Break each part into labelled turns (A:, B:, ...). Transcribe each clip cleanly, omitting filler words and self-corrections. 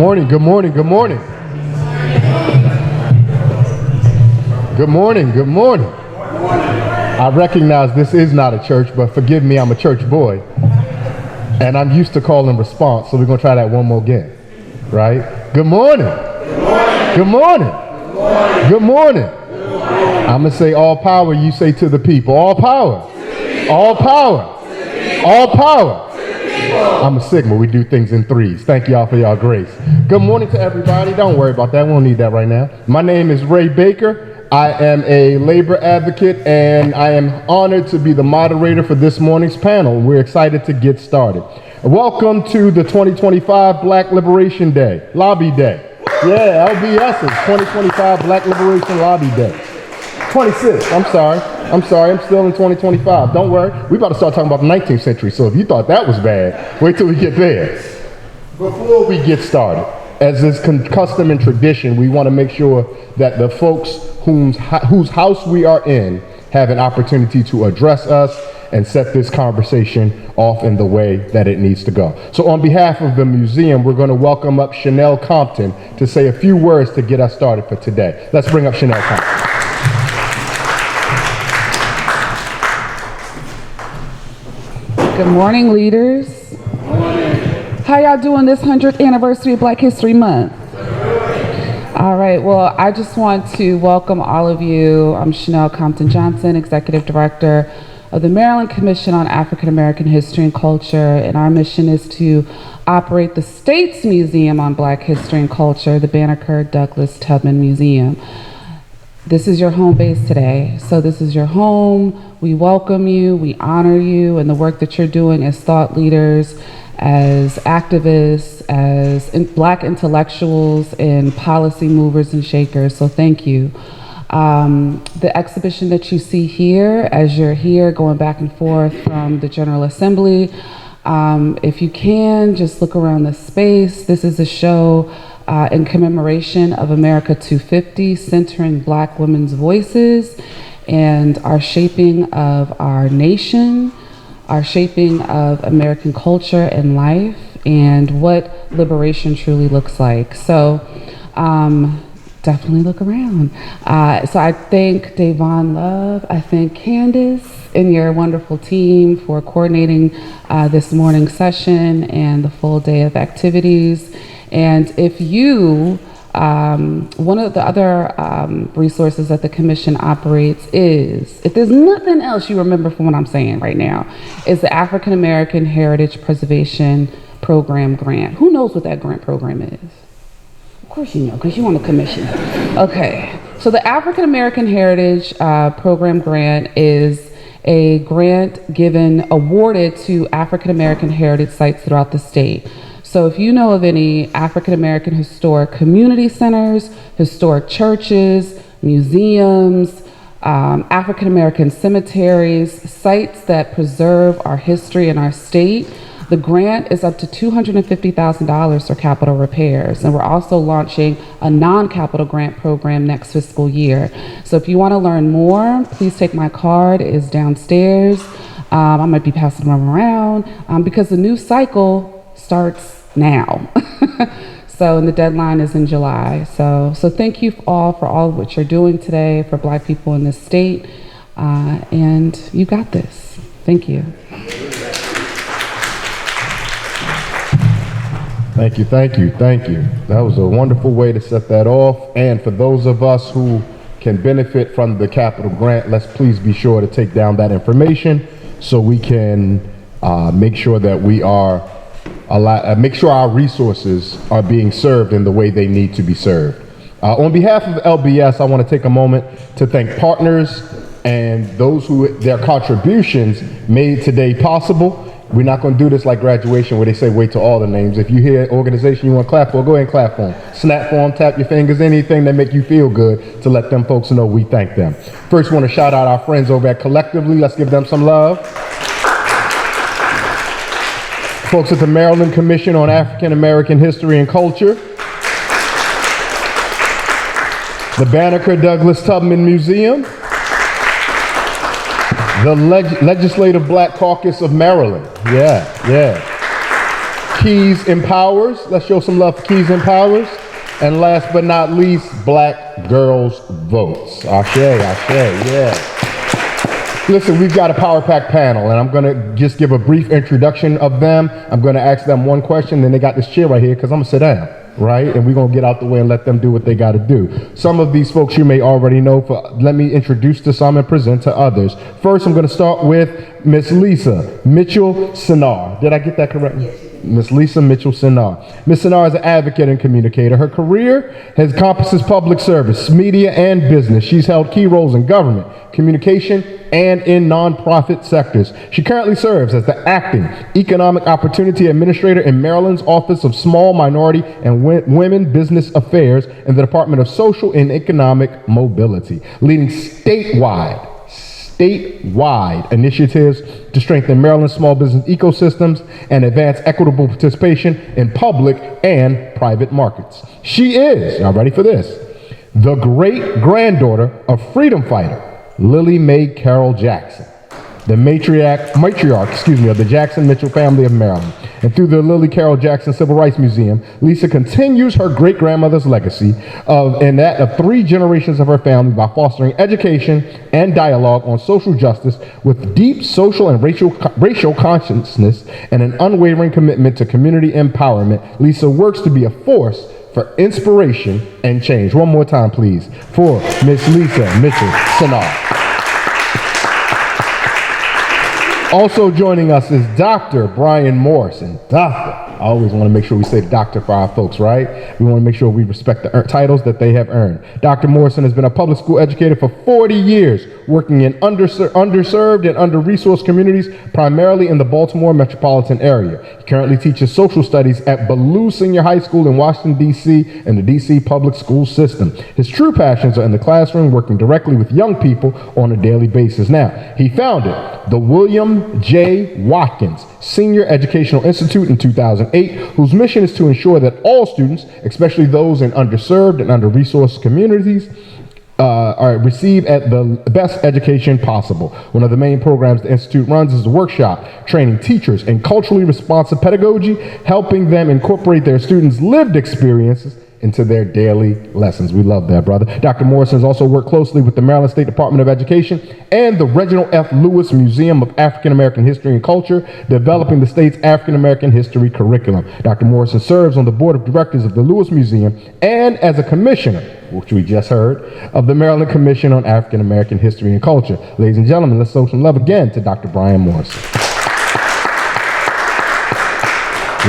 A: morning, good morning, good morning. Good morning, good morning. I recognize this is not a church, but forgive me, I'm a church boy. And I'm used to call and response, so we're going to try that one more again. Right? Good morning. Good morning. Good morning. I'm going to say all power, you say to the people. All power. All power. All power. I'm a Sigma. We do things in threes. Thank y'all for y'all grace. Good morning to everybody. Don't worry about that. We won't need that right now. My name is Ray Baker. I am a labor advocate, and I am honored to be the moderator for this morning's panel. We're excited to get started. Welcome to the 2025 Black Liberation Day, Lobby Day. Yeah, LBS's 2025 Black Liberation Lobby Day. 26, I'm sorry, I'm still in 2025. Don't worry, we about to start talking about the 19th century, so if you thought that was bad, wait till we get there. Before we get started, as is custom and tradition, we want to make sure that the folks whose house we are in have an opportunity to address us and set this conversation off in the way that it needs to go. So on behalf of the museum, we're going to welcome up Chanel Compton to say a few words to get us started for today. Let's bring up Chanel Compton.
B: Good morning, leaders. Good morning. How y'all doing this 100th anniversary of Black History Month? All right, well, I just want to welcome all of you. I'm Chanel Compton Johnson, Executive Director of the Maryland Commission on African American History and Culture, and our mission is to operate the state's Museum on Black History and Culture, the Banneker-Douglass-Tubman Museum. This is your home base today, so this is your home. We welcome you, we honor you, and the work that you're doing as thought leaders, as activists, as Black intellectuals, and policy movers and shakers, so thank you. The exhibition that you see here, as you're here going back and forth from the General Assembly, if you can, just look around the space. This is a show in commemoration of America 250, centering Black women's voices and our shaping of our nation, our shaping of American culture and life, and what liberation truly looks like. So definitely look around. So I thank Dayvon Love, I thank Candace and your wonderful team for coordinating this morning's session and the full day of activities. And if you, one of the other resources that the commission operates is, if there's nothing else you remember from what I'm saying right now, is the African American Heritage Preservation Program grant. Who knows what that grant program is? Of course you know, because you're on the commission. Okay, so the African American Heritage Program grant is a grant awarded to African American heritage sites throughout the state. So if you know of any African American historic community centers, historic churches, museums, African American cemeteries, sites that preserve our history and our state, the grant is up to $250,000 for capital repairs. And we're also launching a non-capital grant program next fiscal year. So if you want to learn more, please take my card. It is downstairs. I might be passing them around because the new cycle starts now. So, and the deadline is in July. So thank you all for all of what you're doing today for Black people in this state. And you got this. Thank you.
A: Thank you, thank you, thank you. That was a wonderful way to set that off. And for those of us who can benefit from the capital grant, let's please be sure to take down that information so we can make sure that we are make sure our resources are being served in the way they need to be served. On behalf of LBS, I want to take a moment to thank partners and those who their contributions made today possible. We're not going to do this like graduation where they say wait till all the names. If you hear an organization you want to clap for, go ahead and clap for them. Snap for them, tap your fingers, anything that make you feel good to let them folks know we thank them. First, we want to shout out our friends over at Collectively. Let's give them some love. Folks at the Maryland Commission on African American History and Culture. The Banneker-Douglass-Tubman Museum. The Legislative Black Caucus of Maryland. Yeah. Keys Empowers. Let's show some love for Keys Empowers. And last but not least, Black Girls Votes. Ashe, yeah. Listen, we've got a power pack panel, and I'm going to just give a brief introduction of them. I'm going to ask them one question, then they got this chair right here because I'm going to sit down, right? And we're going to get out the way and let them do what they got to do. Some of these folks you may already know. Let me introduce to some and present to others. First, I'm going to start with Miss Lisa Mitchell Sennaar. Did I get that correct? Yes. Miss Lisa Mitchell Sennaar. Miss Sennaar is an advocate and communicator. Her career encompasses public service, media, and business. She's held key roles in government, communication, and in nonprofit sectors. She currently serves as the acting Economic Opportunity Administrator in Maryland's Office of Small, Minority, and Women Business Affairs in the Department of Social and Economic Mobility, leading statewide initiatives to strengthen Maryland's small business ecosystems and advance equitable participation in public and private markets. She is, y'all ready for this, the great-granddaughter of freedom fighter Lily Mae Carroll Jackson, the matriarch of the Jackson Mitchell family of Maryland. And through the Lily Carroll Jackson Civil Rights Museum, Lisa continues her great-grandmother's legacy and that of 3 generations of her family by fostering education and dialogue on social justice with deep social and racial consciousness and an unwavering commitment to community empowerment. Lisa works to be a force for inspiration and change. One more time, please, for Miss Lisa Mitchell Sennaar. Also joining us is Dr. Brian Morrison. Doctor. I always want to make sure we say doctor for our folks, right? We want to make sure we respect the titles that they have earned. Dr. Morrison has been a public school educator for 40 years, working in underserved and under-resourced communities, primarily in the Baltimore metropolitan area. He currently teaches social studies at Ballou Senior High School in Washington, D.C., and the D.C. public school system. His true passions are in the classroom, working directly with young people on a daily basis. Now, he founded the William J. Watkins Senior Educational Institute in 2008, whose mission is to ensure that all students, especially those in underserved and under-resourced communities, are received at the best education possible. One of the main programs the Institute runs is a workshop training teachers in culturally responsive pedagogy, helping them incorporate their students' lived experiences into their daily lessons. We love that, brother. Dr. Morrison has also worked closely with the Maryland State Department of Education and the Reginald F. Lewis Museum of African American History and Culture, developing the state's African American history curriculum. Dr. Morrison serves on the board of directors of the Lewis Museum and as a commissioner, which we just heard, of the Maryland Commission on African American History and Culture. Ladies and gentlemen, let's show some love again to Dr. Brian Morrison.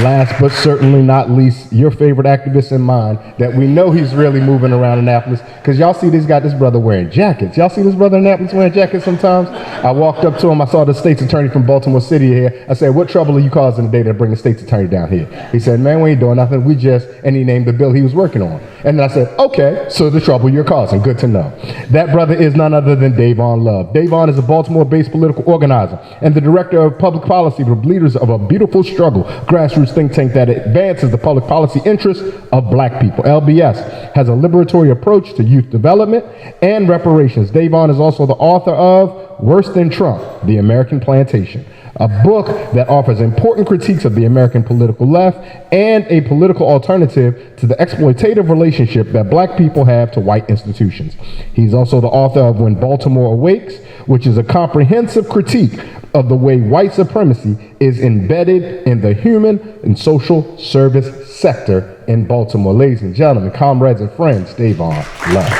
A: Last but certainly not least, your favorite activist and mine, that we know he's really moving around Annapolis, because y'all see this brother wearing jackets. Y'all see this brother in Annapolis wearing jackets sometimes? I walked up to him, I saw the state's attorney from Baltimore City here. I said, what trouble are you causing today to bring the state's attorney down here? He said, man, we ain't doing nothing. And he named the bill he was working on. And then I said, okay, so the trouble you're causing, good to know. That brother is none other than Dayvon Love. Dayvon is a Baltimore-based political organizer and the director of public policy for Leaders of a Beautiful Struggle, grassroots think tank that advances the public policy interests of black people. LBS has a liberatory approach to youth development and reparations. Dayvon is also the author of Worse Than Trump, The American Plantation, a book that offers important critiques of the American political left and a political alternative to the exploitative relationship that black people have to white institutions. He's also the author of When Baltimore Awakes, which is a comprehensive critique of the way white supremacy is embedded in the human and social service sector in Baltimore. Ladies and gentlemen, comrades and friends, Dayvon Love.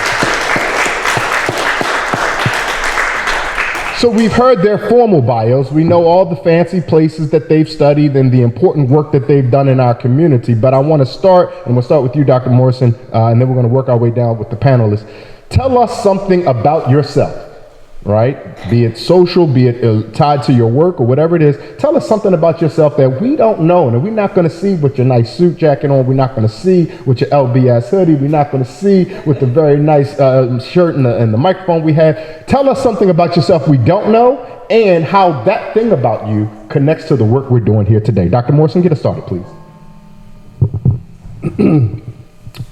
A: So we've heard their formal bios. We know all the fancy places that they've studied and the important work that they've done in our community. But I want to start, and we'll start with you, Dr. Morrison, and then we're going to work our way down with the panelists. Tell us something about yourself, right? Be it social, be it tied to your work or whatever it is. Tell us something about yourself that we don't know, and we're not going to see with your nice suit jacket on. We're not going to see with your LBS hoodie. We're not going to see with the very nice shirt and the microphone we have. Tell us something about yourself we don't know and how that thing about you connects to the work we're doing here today. Dr. Morrison, get us started, please.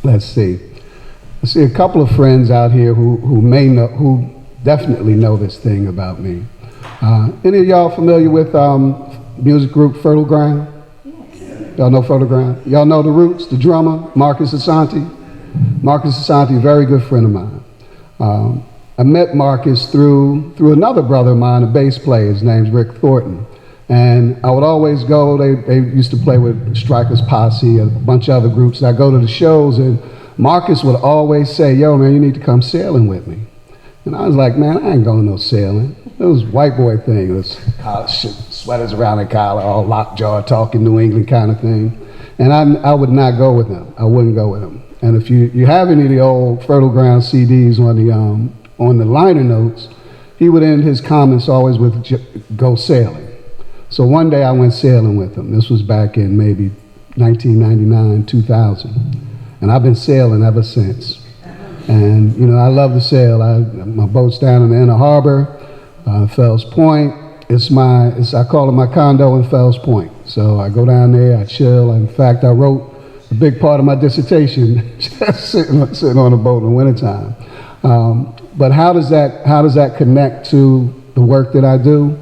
C: Let's see. I see a couple of friends out here who may know, who definitely know this thing about me. Any of y'all familiar with music group Fertile Ground? Y'all know Photograph? Y'all know the Roots, the drummer, Marcus Asante? Marcus Asante, very good friend of mine. I met Marcus through another brother of mine, a bass player. His name's Rick Thornton. And I would always go, they used to play with Strikers Posse, a bunch of other groups. And I go to the shows, and Marcus would always say, yo, man, you need to come sailing with me. And I was like, man, I ain't going no sailing. It was white boy thing. It was sweaters around the collar, all lockjaw, talking New England kind of thing. And I would not go with him. I wouldn't go with him. And if you have any of the old Fertile Ground CDs on the liner notes, he would end his comments always with go sailing. So one day I went sailing with him. This was back in maybe 1999, 2000. And I've been sailing ever since. And, you know, I love to sail. My boat's down in the Inner Harbor, Fells Point. I call it my condo in Fells Point. So I go down there, I chill. In fact, I wrote a big part of my dissertation just sitting on a boat in the wintertime. But how does that connect to the work that I do?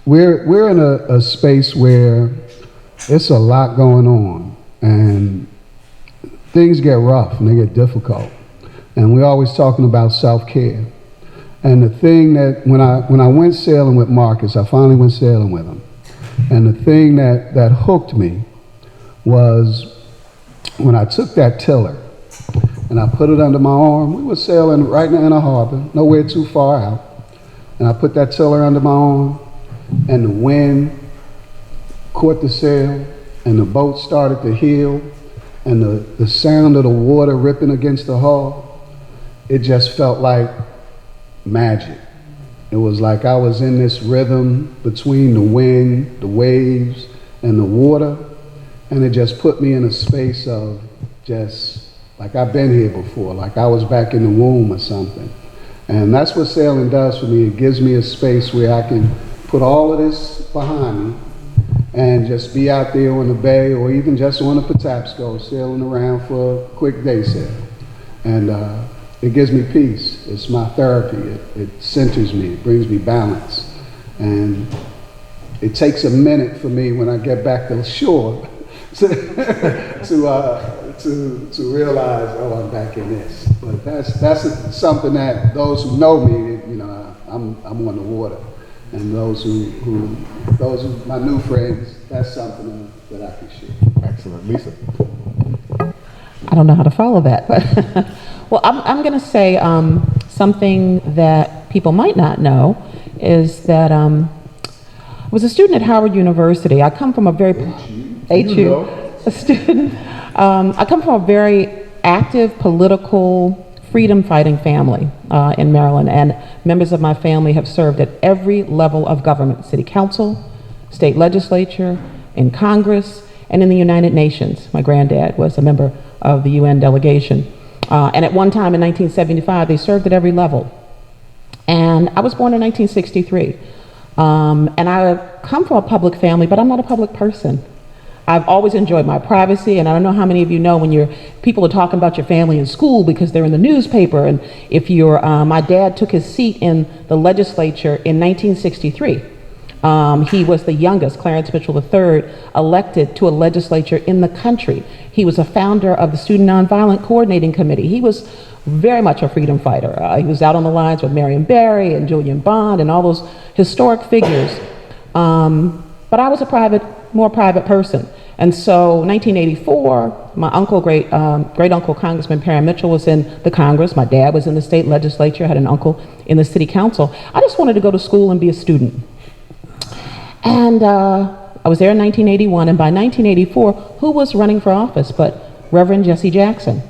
C: We're in a space where it's a lot going on, and things get rough and they get difficult. And we're always talking about self-care. And the thing that when I went sailing with Marcus, I finally went sailing with him. And the thing that hooked me was when I took that tiller and I put it under my arm. We were sailing right in the Inner Harbor, nowhere too far out. And I put that tiller under my arm, and the wind caught the sail, and the boat started to heel, and the sound of the water ripping against the hull, it just felt like magic. It was like I was in this rhythm between the wind, the waves, and the water, and it just put me in a space of just like I've been here before, like I was back in the womb or something. And that's what sailing does for me. It gives me a space where I can put all of this behind me and just be out there on the bay or even just on the Patapsco sailing around for a quick day sail. And it gives me peace. It's my therapy. It centers me. It brings me balance. And it takes a minute for me when I get back to the shore to realize, oh, I'm back in this. But that's something that those who know me, you know, I'm on the water. And those who my new friends, that's something that I can share.
A: Excellent. Lisa?
D: I don't know how to follow that, but well, I'm going to say something that people might not know is that I was a student at Howard University. I come from a very a student. I come from a very active political freedom-fighting family in Maryland, and members of my family have served at every level of government: city council, state legislature, in Congress, and in the United Nations. My granddad was a member of the UN delegation. And at one time in 1975, they served at every level. And I was born in 1963. And I come from a public family, but I'm not a public person. I've always enjoyed my privacy, and I don't know how many of you know when people are talking about your family in school because they're in the newspaper, and if my dad took his seat in the legislature in 1963. He was the youngest, Clarence Mitchell III, elected to a legislature in the country. He was a founder of the Student Nonviolent Coordinating Committee. He was very much a freedom fighter. He was out on the lines with Marion Barry and Julian Bond and all those historic figures. But I was a more private person. And so 1984, my uncle, great uncle, Congressman Perry Mitchell, was in the Congress. My dad was in the state legislature, I had an uncle in the city council. I just wanted to go to school and be a student. And I was there in 1981, and by 1984, who was running for office but Reverend Jesse Jackson?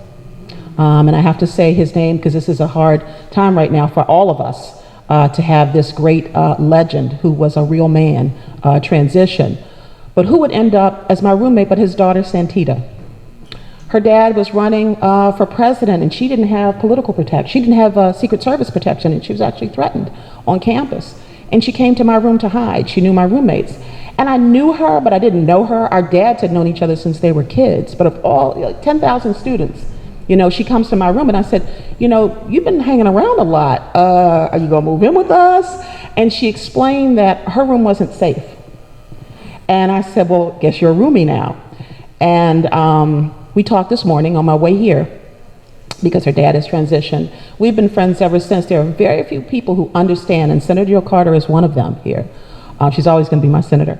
D: And I have to say his name because this is a hard time right now for all of us to have this great legend who was a real man transition. But who would end up as my roommate but his daughter, Santita? Her dad was running for president, and she didn't have political protection. She didn't have Secret Service protection, and she was actually threatened on campus. And she came to my room to hide. She knew my roommates. And I knew her, but I didn't know her. Our dads had known each other since they were kids. But of all 10,000 students, she comes to my room, and I said, you've been hanging around a lot. Are you gonna move in with us? And she explained that her room wasn't safe. And I said, well, guess you're a roomie now. And we talked this morning on my way here because her dad has transitioned. We've been friends ever since. There are very few people who understand, and Senator Jill Carter is one of them here. She's always going to be my senator.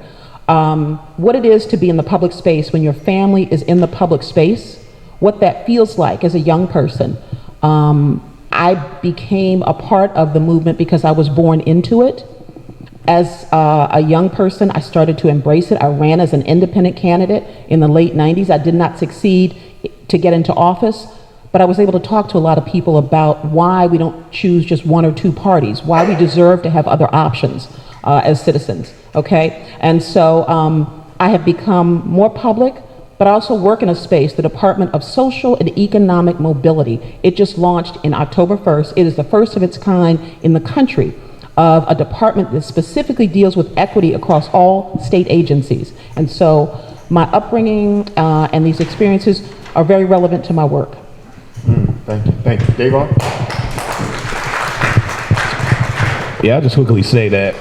D: What it is to be in the public space when your family is in the public space, what that feels like as a young person. I became a part of the movement because I was born into it. As a young person, I started to embrace it. I ran as an independent candidate in the late 90s. I did not succeed to get into office, but I was able to talk to a lot of people about why we don't choose just one or two parties, why we deserve to have other options as citizens, okay? And so I have become more public, but I also work in a space, the Department of Social and Economic Mobility. It just launched in October 1st. It is the first of its kind in the country of a department that specifically deals with equity across all state agencies. And so my upbringing and these experiences are very relevant to my work.
A: Thank you. Thank you. Dayvon?
E: Yeah, I'll just quickly say that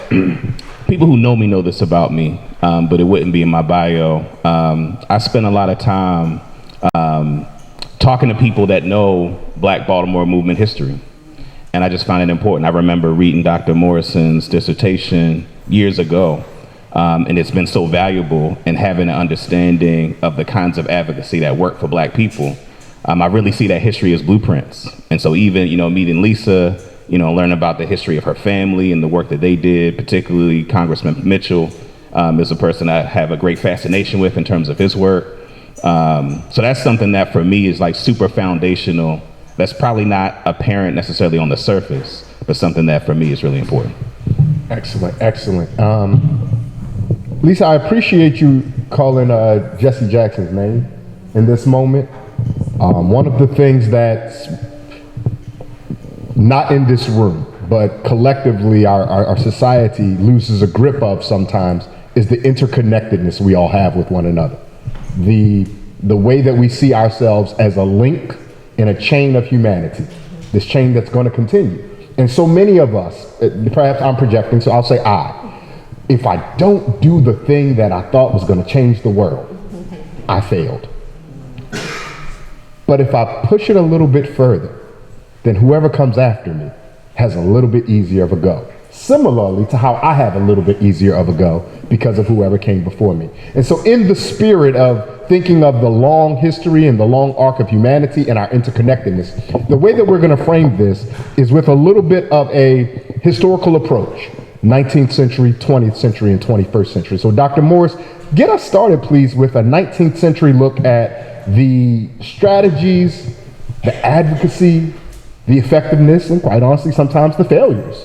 E: people who know me know this about me, but it wouldn't be in my bio. I spend a lot of time talking to people that know Black Baltimore movement history. And I just find it important. I remember reading Dr. Morrison's dissertation years ago, and it's been so valuable in having an understanding of the kinds of advocacy that work for Black people. I really see that history as blueprints. And so even, meeting Lisa, learning about the history of her family and the work that they did, particularly Congressman Mitchell is a person I have a great fascination with in terms of his work. So that's something that for me is like super foundational. That's probably not apparent necessarily on the surface, but something that for me is really important.
A: Excellent, excellent. Lisa, I appreciate you calling Jesse Jackson's name in this moment. One of the things that's not in this room, but collectively our society loses a grip of sometimes is the interconnectedness we all have with one another. The way that we see ourselves as a link in a chain of humanity, this chain that's going to continue. And so many of us, perhaps I'm projecting, so I'll say if I don't do the thing that I thought was going to change the world, I failed. But if I push it a little bit further, then whoever comes after me has a little bit easier of a go. Similarly to how I have a little bit easier of a go because of whoever came before me. And so in the spirit of thinking of the long history and the long arc of humanity and our interconnectedness, the way that we're going to frame this is with a little bit of a historical approach, 19th century, 20th century, and 21st century. So Dr. Morris, get us started, please, with a 19th century look at the strategies, the advocacy, the effectiveness, and quite honestly, sometimes the failures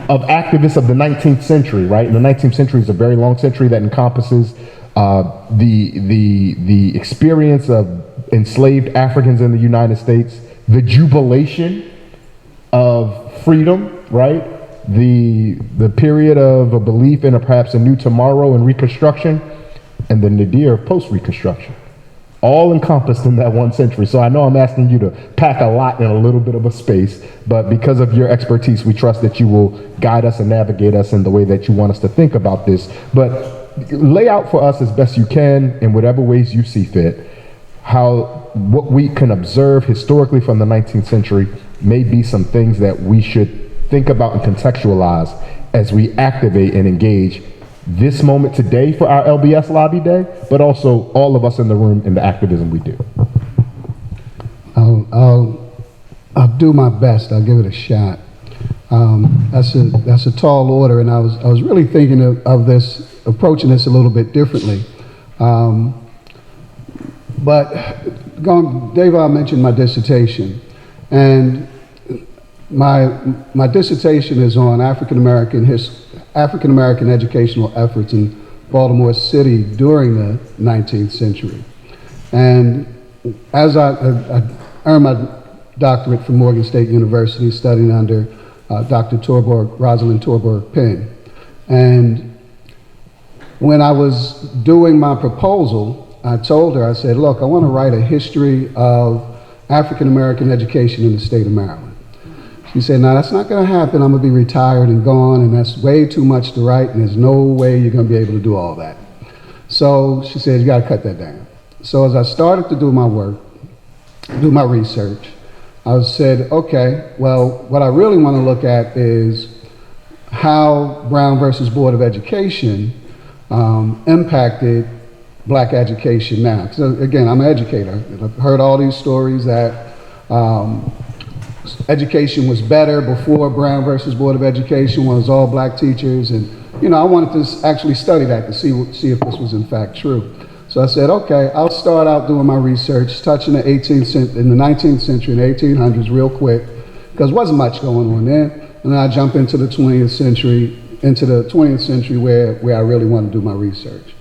A: of activists of the 19th century, right? And the 19th century is a very long century that encompasses the experience of enslaved Africans in the United States, the jubilation of freedom, right? The period of a belief in perhaps a new tomorrow and Reconstruction, and the nadir of post-Reconstruction, all encompassed in that one century. So I know I'm asking you to pack a lot in a little bit of a space, but because of your expertise, we trust that you will guide us and navigate us in the way that you want us to think about this. But lay out for us as best you can, in whatever ways you see fit, what we can observe historically from the 19th century may be some things that we should think about and contextualize as we activate and engage this moment today for our LBS Lobby Day, but also all of us in the room in the activism we do.
C: I'll do my best. I'll give it a shot. That's a tall order, and I was really thinking of this, approaching this a little bit differently. But Dayvon mentioned my dissertation, and my dissertation is on African American educational efforts in Baltimore City during the 19th century. And as I earned my doctorate from Morgan State University, studying under Dr. Rosalind Torborg Penn. And when I was doing my proposal, I told her, I said, look, I want to write a history of African American education in the state of Maryland. She said, no, that's not going to happen. I'm going to be retired and gone, and that's way too much to write, and there's no way you're going to be able to do all that. So she said, you got to cut that down. So as I started to do my work, do my research, I said, okay, well, what I really want to look at is how Brown versus Board of Education impacted black education now. Because again, I'm an educator. I've heard all these stories that education was better before Brown versus Board of Education was all black teachers, and I wanted to actually study that to see if this was in fact true. So I said, okay, I'll start out doing my research, touching the 19th century and 1800s real quick, because there wasn't much going on then. And then I jump into the 20th century where I really want to do my research.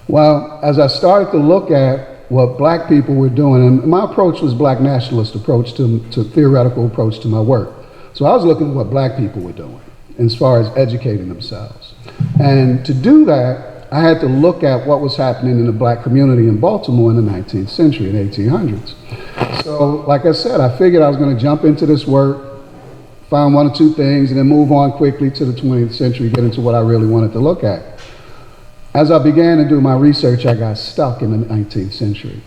C: Well, as I started to look at what black people were doing, and my approach was black nationalist approach to theoretical approach to my work. So I was looking at what black people were doing as far as educating themselves. And to do that, I had to look at what was happening in the black community in Baltimore in the 19th century and 1800s. So, like I said, I figured I was going to jump into this work, find one or two things, and then move on quickly to the 20th century, get into what I really wanted to look at. As I began to do my research, I got stuck in the 19th century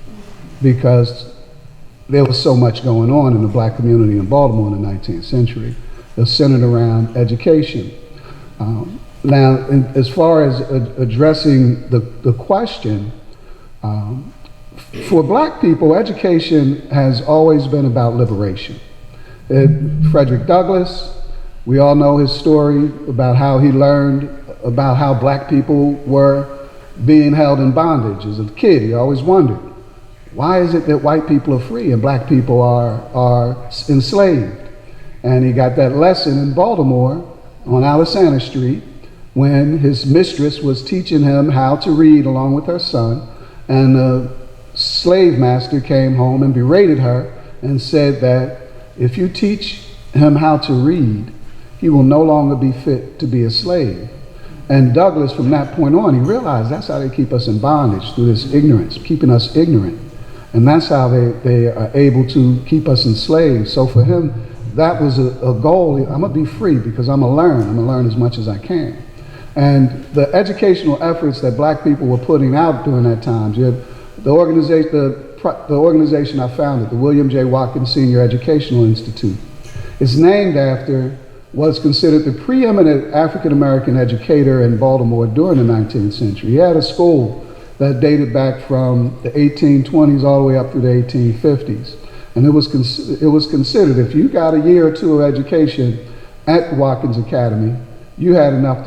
C: because there was so much going on in the black community in Baltimore in the 19th century. It was centered around education. Now, as far as addressing the question, for black people, education has always been about liberation. Frederick Douglass, we all know his story about how he learned about how black people were being held in bondage. As a kid, he always wondered, why is it that white people are free and black people are enslaved? And he got that lesson in Baltimore on Alexander Street, when his mistress was teaching him how to read along with her son, and the slave master came home and berated her and said that if you teach him how to read, he will no longer be fit to be a slave. And Douglass, from that point on, he realized that's how they keep us in bondage, through this ignorance, keeping us ignorant. And that's how they are able to keep us enslaved. So for him, that was a goal. I'm gonna be free because I'm gonna learn as much as I can. And the educational efforts that black people were putting out during that time, you had the organization I founded, the William J. Watkins Senior Educational Institute, is named after what's considered the preeminent African-American educator in Baltimore during the 19th century. He had a school that dated back from the 1820s all the way up through the 1850s. And it was considered, if you got a year or two of education at Watkins Academy, you had enough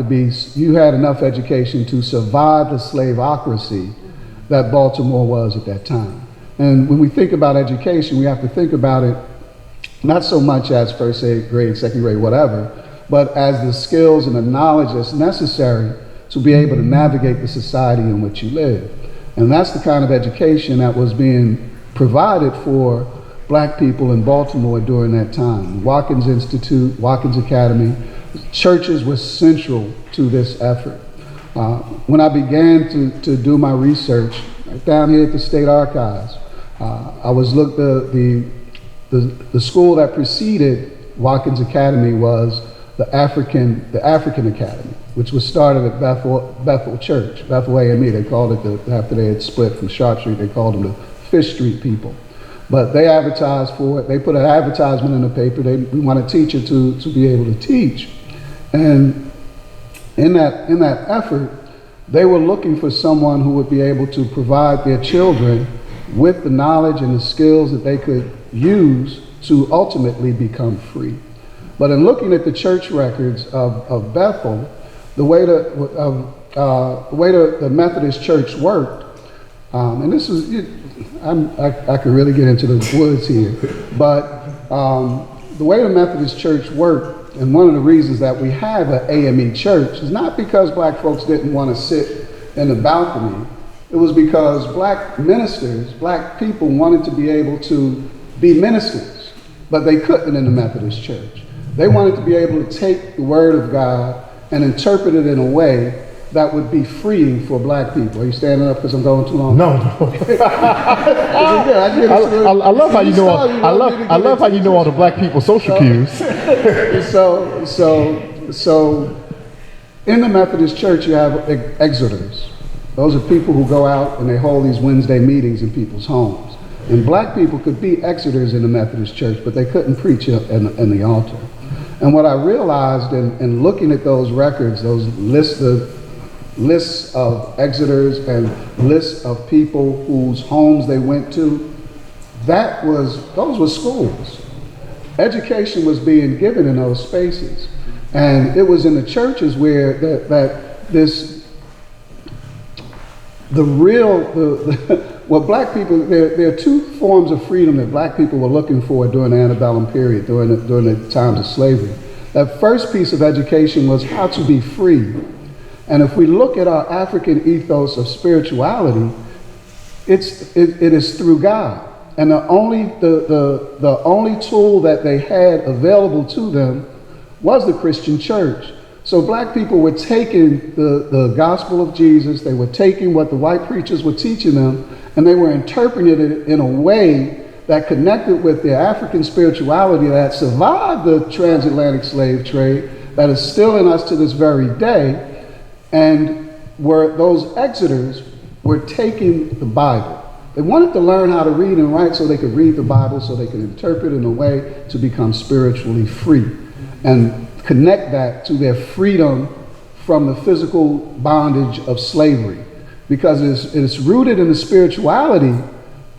C: education to survive the slaveocracy that Baltimore was at that time. And when we think about education, we have to think about it not so much as first grade, second grade, whatever, but as the skills and the knowledge that's necessary to be able to navigate the society in which you live. And that's the kind of education that was being provided for black people in Baltimore during that time. Watkins Institute, Watkins Academy, churches were central to this effort. When I began to do my research down here at the State Archives, I was the school that preceded Watkins Academy was the African Academy, which was started at Bethel Church, Bethel AME. They called it after they had split from Sharp Street, they called them the Fish Street people. But they advertised for it. They put an advertisement in the paper. We want a teacher to be able to teach. And in that effort, they were looking for someone who would be able to provide their children with the knowledge and the skills that they could use to ultimately become free. But in looking at the church records of Bethel, the way the Methodist Church worked, and this is, I could really get into the woods here, but the way the Methodist Church worked, and one of the reasons that we have an AME church is not because black folks didn't want to sit in the balcony. It was because black ministers, black people wanted to be able to be ministers, but they couldn't in the Methodist Church. They wanted to be able to take the Word of God and interpret it in a way that would be freeing for black people. Are you standing up because I'm going too long?
A: No. I love how you know. I love how you know all the black people social cues. So in the Methodist Church, you have exhorters.
C: Those are people who go out and they hold these Wednesday meetings in people's homes. And black people could be exiters in the Methodist Church, but they couldn't preach in the altar. And what I realized in looking at those records, those lists of exiters and lists of people whose homes they went to, those were schools. Education was being given in those spaces. And it was in the churches where what black people, there are two forms of freedom that black people were looking for during the antebellum period, during the times of slavery. That first piece of education was how to be free. And if we look at our African ethos of spirituality, it is through God. And the only tool that they had available to them was the Christian church. So black people were taking the gospel of Jesus, they were taking what the white preachers were teaching them, and they were interpreting it in a way that connected with their African spirituality that survived the transatlantic slave trade, that is still in us to this very day. And those exiters were taking the Bible. They wanted to learn how to read and write so they could read the Bible, so they could interpret in a way to become spiritually free and connect that to their freedom from the physical bondage of slavery. Because it is rooted in the spirituality,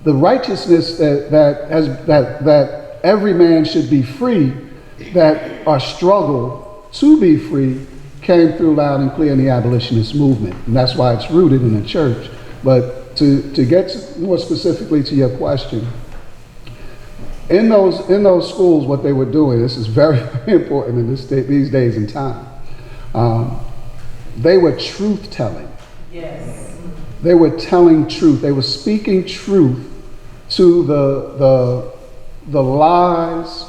C: the righteousness that every man should be free, that our struggle to be free came through loud and clear in the abolitionist movement. And that's why it's rooted in the church. But to get more specifically to your question, in those schools, what they were doing, this is very, very important in these days and time, they were truth-telling. Yes. They were telling truth. They were speaking truth to the lies,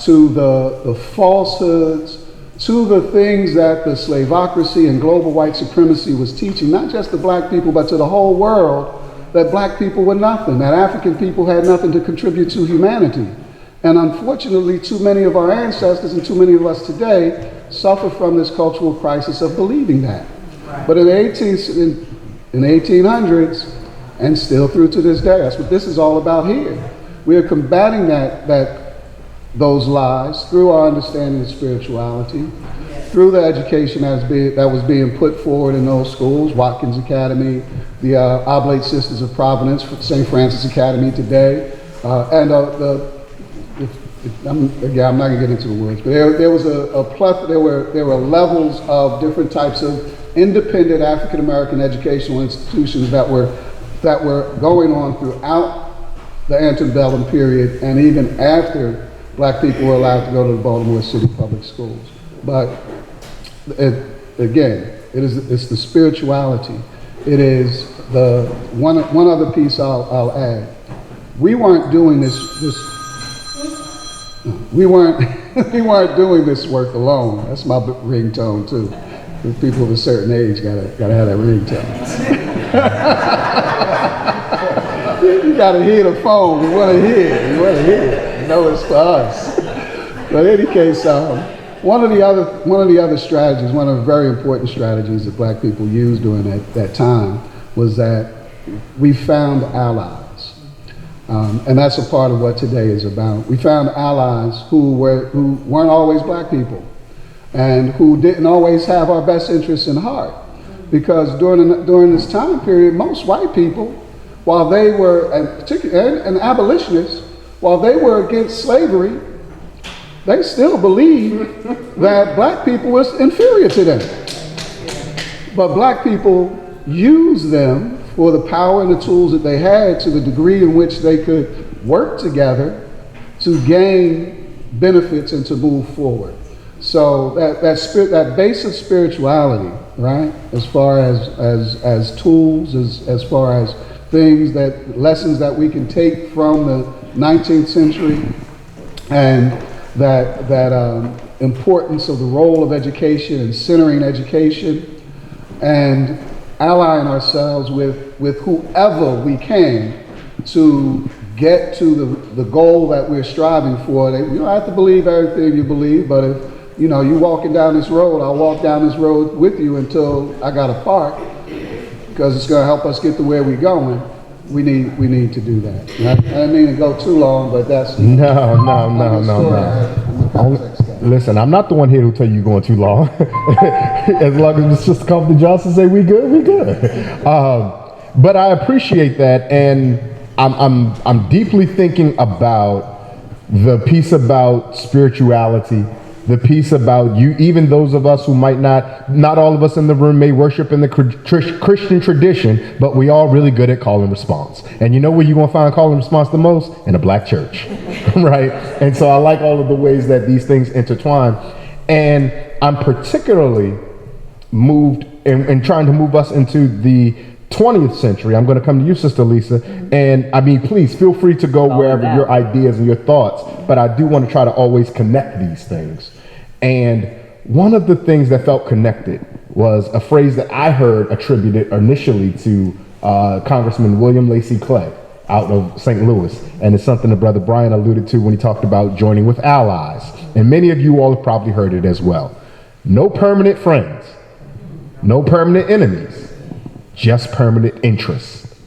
C: to the falsehoods, to the things that the slavocracy and global white supremacy was teaching, not just to black people, but to the whole world, that black people were nothing, that African people had nothing to contribute to humanity. And unfortunately, too many of our ancestors and too many of us today suffer from this cultural crisis of believing that. Right. But in the 1800s, and still through to this day, that's what this is all about here. We are combating those lies through our understanding of spirituality, through the education that was being put forward in those schools, Watkins Academy, the Oblate Sisters of Providence, St. Francis Academy today, and I'm not going to get into the words, but there was a plethora. There were levels of different types of independent African American educational institutions that were going on throughout the antebellum period, and even after black people were allowed to go to the Baltimore City public schools. But it's the spirituality. It is the one other piece I'll add. We weren't doing we weren't doing this work alone. That's my ringtone too. People of a certain age gotta have that ringtone. You gotta hear the phone. We want to hear it. You know it's for us. But in any case, one of the other strategies, one of the very important strategies that black people used during that time was that we found allies. And that's a part of what today is about. We found allies who weren't always black people and who didn't always have our best interests in heart. Because during this time period, most white people, while they were, and abolitionists, while they were against slavery, they still believed that black people was inferior to them. But black people used them for the power and the tools that they had to the degree in which they could work together to gain benefits and to move forward. So that base of spirituality, right, as far as tools, as far as lessons that we can take from the 19th century, and that importance of the role of education and centering education, and allying ourselves with whoever we can to get to the goal that we're striving for. You don't have to believe everything you believe, but if you walking down this road, I'll walk down this road with you until I got to park. because it's going to help us get to where we're going, we need to do that. I didn't mean to go too long, but that's
A: No.
C: context guy.
A: Listen, I'm not the one here who'll tell you you're going too long. As long as Sister Compton Johnson say we good, we good. But I appreciate that, and I'm deeply thinking about the piece about spirituality, the piece about you, even those of us who might not all of us in the room may worship in the Christian tradition, but we all really good at call and response. And you know where you're going to find call and response the most? In a black church, right? And so I like all of the ways that these things intertwine. And I'm particularly moved in trying to move us into the 20th century. I'm going to come to you, Sister Lisa, and I mean, please feel free to go wherever your ideas and your thoughts, but I do want to try to always connect these things. And one of the things that felt connected was a phrase that I heard attributed initially to Congressman William Lacey Clay out of St. Louis, and it's something that Brother Brian alluded to when he talked about joining with allies, and many of you all have probably heard it as well. No permanent friends, no permanent enemies, just permanent interests,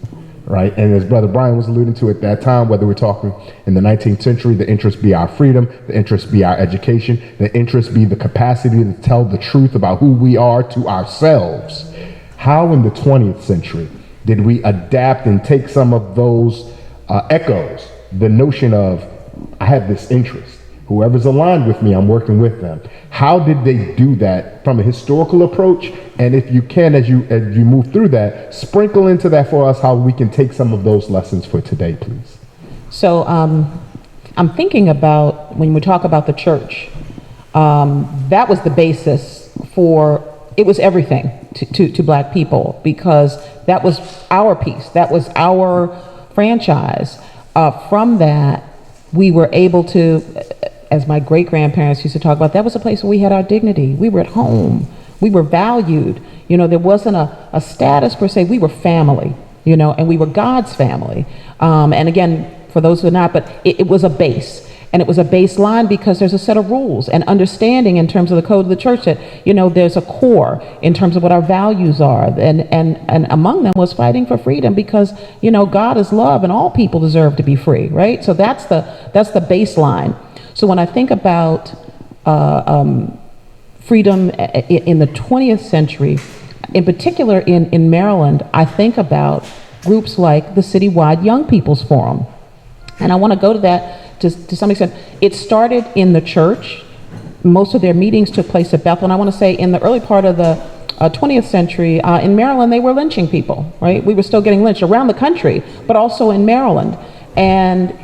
A: right? And as Brother Brian was alluding to at that time, whether we're talking in the 19th century, the interest be our freedom, the interest be our education, the interest be the capacity to tell the truth about who we are to ourselves. How in the 20th century did we adapt and take some of those echoes, the notion of, I have this interest, whoever's aligned with me, I'm working with them. How did they do that from a historical approach? And if you can, as you move through that, sprinkle into that for us how we can take some of those lessons for today, please.
D: So I'm thinking about, when we talk about the church, that was the basis for, it was everything to black people, because that was our piece, that was our franchise. From that, we were able to, as my great-grandparents used to talk about, that was a place where we had our dignity. We were at home. We were valued. You know, there wasn't a status per se. We were family, you know, and we were God's family. And again, for those who are not, but it was a base. And it was a baseline because there's a set of rules and understanding in terms of the code of the church that, you know, there's a core in terms of what our values are. And among them was fighting for freedom because, you know, God is love and all people deserve to be free, right? So that's the baseline. So when I think about freedom in the 20th century, in particular in Maryland, I think about groups like the Citywide Young People's Forum. And I want to go to that to some extent. It started in the church. Most of their meetings took place at Bethel. And I want to say in the early part of the 20th century, in Maryland, they were lynching people, right? We were still getting lynched around the country, but also in Maryland. And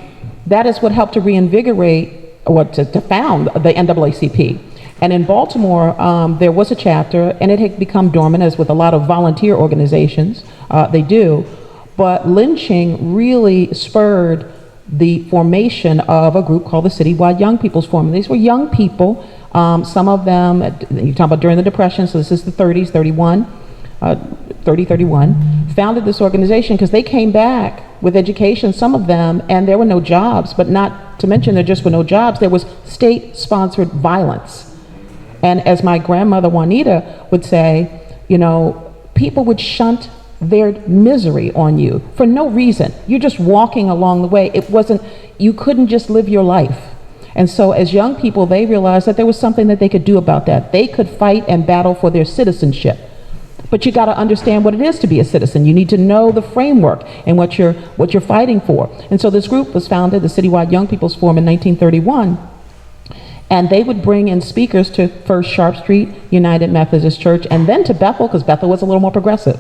D: that is what helped to reinvigorate, or to found the NAACP. And in Baltimore, there was a chapter, and it had become dormant, as with a lot of volunteer organizations, they do. But lynching really spurred the formation of a group called the Citywide Young People's Forum. These were young people, some of them, you're talking about during the Depression, so this is the 30s, 31, founded this organization because they came back with education, some of them, and there were no jobs, but not to mention there just were no jobs, there was state-sponsored violence. And as my grandmother Juanita would say, you know, people would shunt their misery on you for no reason. You're just walking along the way. It wasn't, you couldn't just live your life. And so as young people, they realized that there was something that they could do about that. They could fight and battle for their citizenship. But you got to understand what it is to be a citizen. You need to know the framework and what you're fighting for. And so this group was founded, the Citywide Young People's Forum, in 1931. And they would bring in speakers to first Sharp Street United Methodist Church, and then to Bethel, because Bethel was a little more progressive.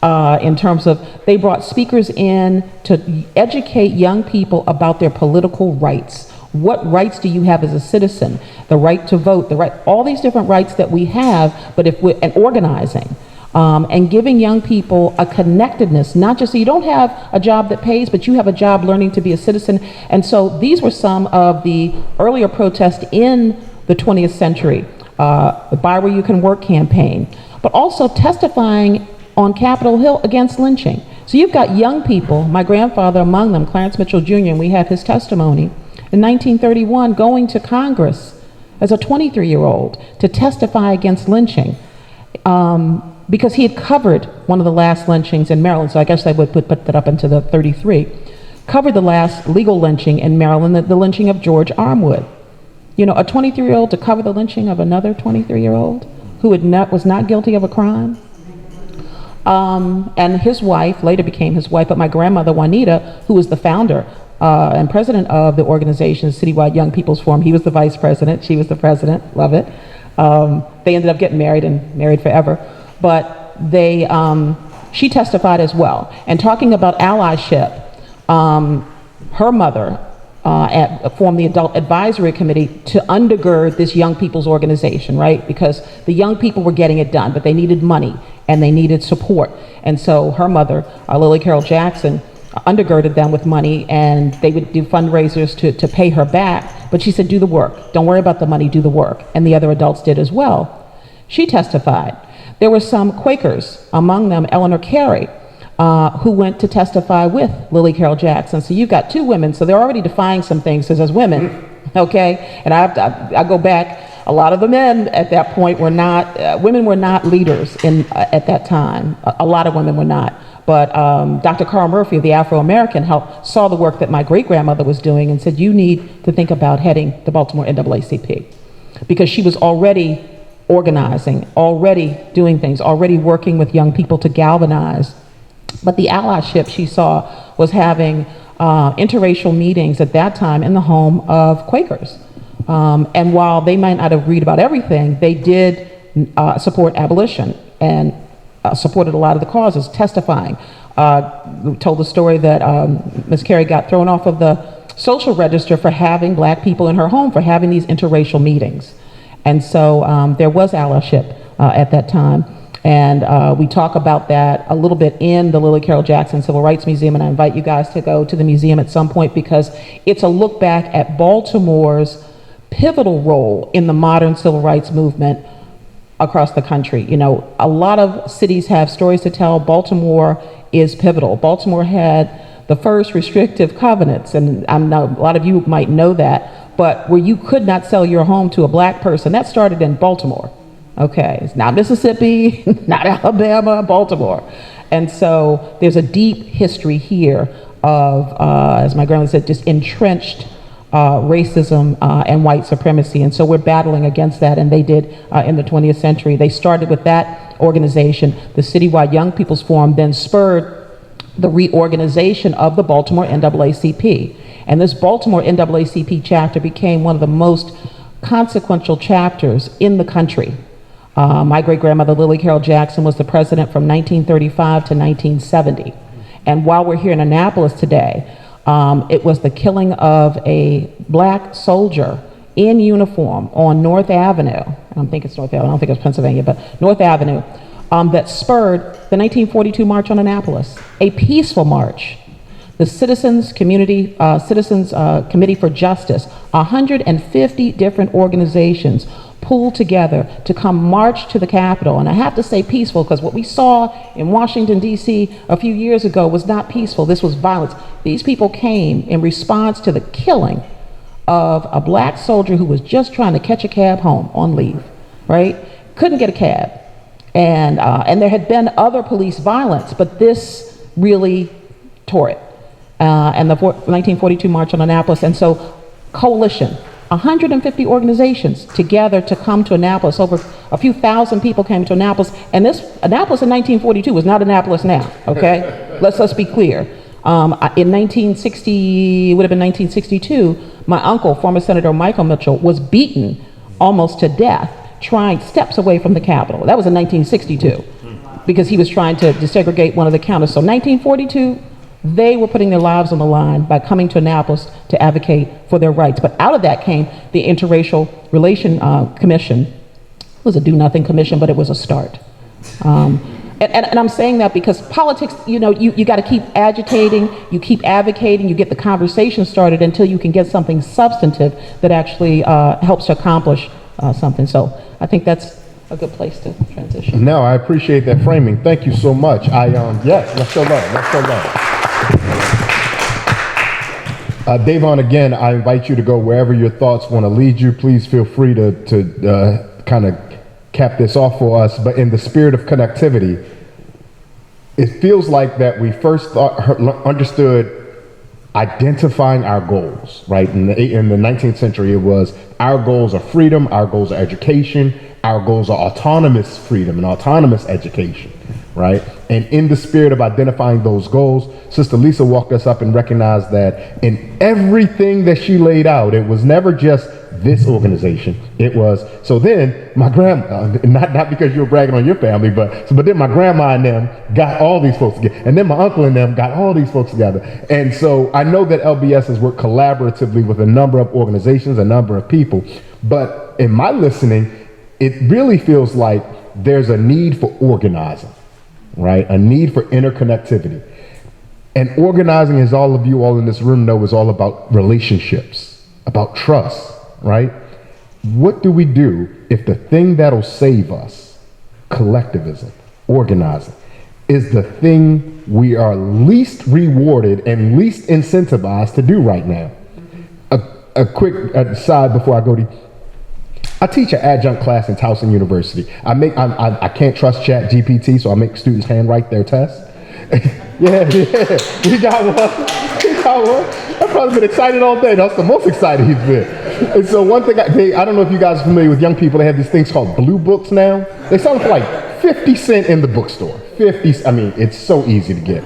D: In terms of, they brought speakers in to educate young people about their political rights. What rights do you have as a citizen? The right to vote, the right, all these different rights that we have, but if we're, and organizing, and giving young people a connectedness, not just so you don't have a job that pays, but you have a job learning to be a citizen. And so these were some of the earlier protests in the 20th century, the Buy Where You Can Work campaign, but also testifying on Capitol Hill against lynching. So you've got young people, my grandfather among them, Clarence Mitchell Jr., and we have his testimony, in 1931 going to Congress as a 23-year-old to testify against lynching. because he had covered one of the last lynchings in Maryland, so I guess I would put that up into the 33, covered the last legal lynching in Maryland, the lynching of George Armwood. You know, a 23-year-old to cover the lynching of another 23-year-old who was not guilty of a crime. And his wife later became his wife, but my grandmother, Juanita, who was the founder and president of the organization, Citywide Young People's Forum, he was the vice president, she was the president, love it. They ended up getting married and married forever. But she testified as well. And talking about allyship, her mother formed the Adult Advisory Committee to undergird this young people's organization, right? Because the young people were getting it done, but they needed money and they needed support. And so her mother, Lily Carroll Jackson, undergirded them with money, and they would do fundraisers to pay her back. But she said, do the work. Don't worry about the money, do the work. And the other adults did as well. She testified. There were some Quakers, among them Eleanor Carey, who went to testify with Lily Carroll Jackson. So you've got two women, so they're already defying some things as women, okay? And I go back, a lot of the men at that point were not, women were not leaders at that time. A lot of women were not. But Dr. Carl Murphy of the Afro-American saw the work that my great-grandmother was doing and said, you need to think about heading the Baltimore NAACP. Because she was already organizing, already doing things, already working with young people to galvanize. But the allyship she saw was having interracial meetings at that time in the home of Quakers. And while they might not have agreed about everything, they did support abolition and supported a lot of the causes, testifying. Told the story that Ms. Carey got thrown off of the social register for having black people in her home, for having these interracial meetings. And so there was allyship at that time. And we talk about that a little bit in the Lily Carroll Jackson Civil Rights Museum, and I invite you guys to go to the museum at some point because it's a look back at Baltimore's pivotal role in the modern civil rights movement across the country. You know, a lot of cities have stories to tell. Baltimore is pivotal. Baltimore had the first restrictive covenants, and I know a lot of you might know that, but where you could not sell your home to a black person, that started in Baltimore. Okay, it's not Mississippi, not Alabama, Baltimore. And so there's a deep history here of, as my grandmother said, just entrenched racism and white supremacy. And so we're battling against that, and they did in the 20th century. They started with that organization. The Citywide Young People's Forum then spurred the reorganization of the Baltimore NAACP. And this Baltimore NAACP chapter became one of the most consequential chapters in the country. My great-grandmother, Lily Carroll Jackson, was the president from 1935 to 1970. And while we're here in Annapolis today, it was the killing of a black soldier in uniform on North Avenue. I don't think it's North Avenue, I don't think it's Pennsylvania, but North Avenue, that spurred the 1942 March on Annapolis, a peaceful march. The Citizens Committee for Justice, 150 different organizations pulled together to come march to the Capitol. And I have to say peaceful because what we saw in Washington, D.C. a few years ago was not peaceful. This was violence. These people came in response to the killing of a black soldier who was just trying to catch a cab home on leave, right? Couldn't get a cab. And there had been other police violence, but this really tore it. And the 1942 March on Annapolis. And so coalition, 150 organizations together to come to Annapolis. Over a few thousand people came to Annapolis. And this Annapolis in 1942 was not Annapolis now, okay? Let's be clear. In 1960, it would have been 1962, my uncle, former Senator Michael Mitchell, was beaten almost to death trying steps away from the Capitol. That was in 1962 because he was trying to desegregate one of the counties. So 1942, they were putting their lives on the line by coming to Annapolis to advocate for their rights. But out of that came the Interracial Relation Commission. It was a do-nothing commission, but it was a start. And I'm saying that because politics, you know, you got to keep agitating, you keep advocating, you get the conversation started until you can get something substantive that actually helps to accomplish something. So I think that's a good place to transition.
A: No, I appreciate that framing. Thank you so much. Yes, let's show love. Let's show love. Dayvon, again, I invite you to go wherever your thoughts want to lead you. Please feel free to kind of capped this off for us, but in the spirit of connectivity, it feels like that we first understood identifying our goals, right? In the 19th century, it was our goals are freedom, our goals are education, our goals are autonomous freedom and autonomous education, right? And in the spirit of identifying those goals, Sister Lisa walked us up and recognized that in everything that she laid out, it was never just this organization. It was, so then my grandma, not because you were bragging on your family, but then my grandma and them got all these folks together. And then my uncle and them got all these folks together. And so I know that LBS has worked collaboratively with a number of organizations, a number of people, but in my listening, it really feels like there's a need for organizing, right? A need for interconnectivity. And organizing, as all of you all in this room know, is all about relationships, about trust, right? What do we do if the thing that'll save us, collectivism, organizing, is the thing we are least rewarded and least incentivized to do right now? A quick aside before I go to, I teach an adjunct class in Towson University. I can't trust Chat GPT, so I make students handwrite their tests. yeah, we got one. I've probably been excited all day. That's the most excited he's been. And so one thing, I don't know if you guys are familiar with young people, they have these things called blue books now. They sell them for like 50 cents in the bookstore. It's so easy to get.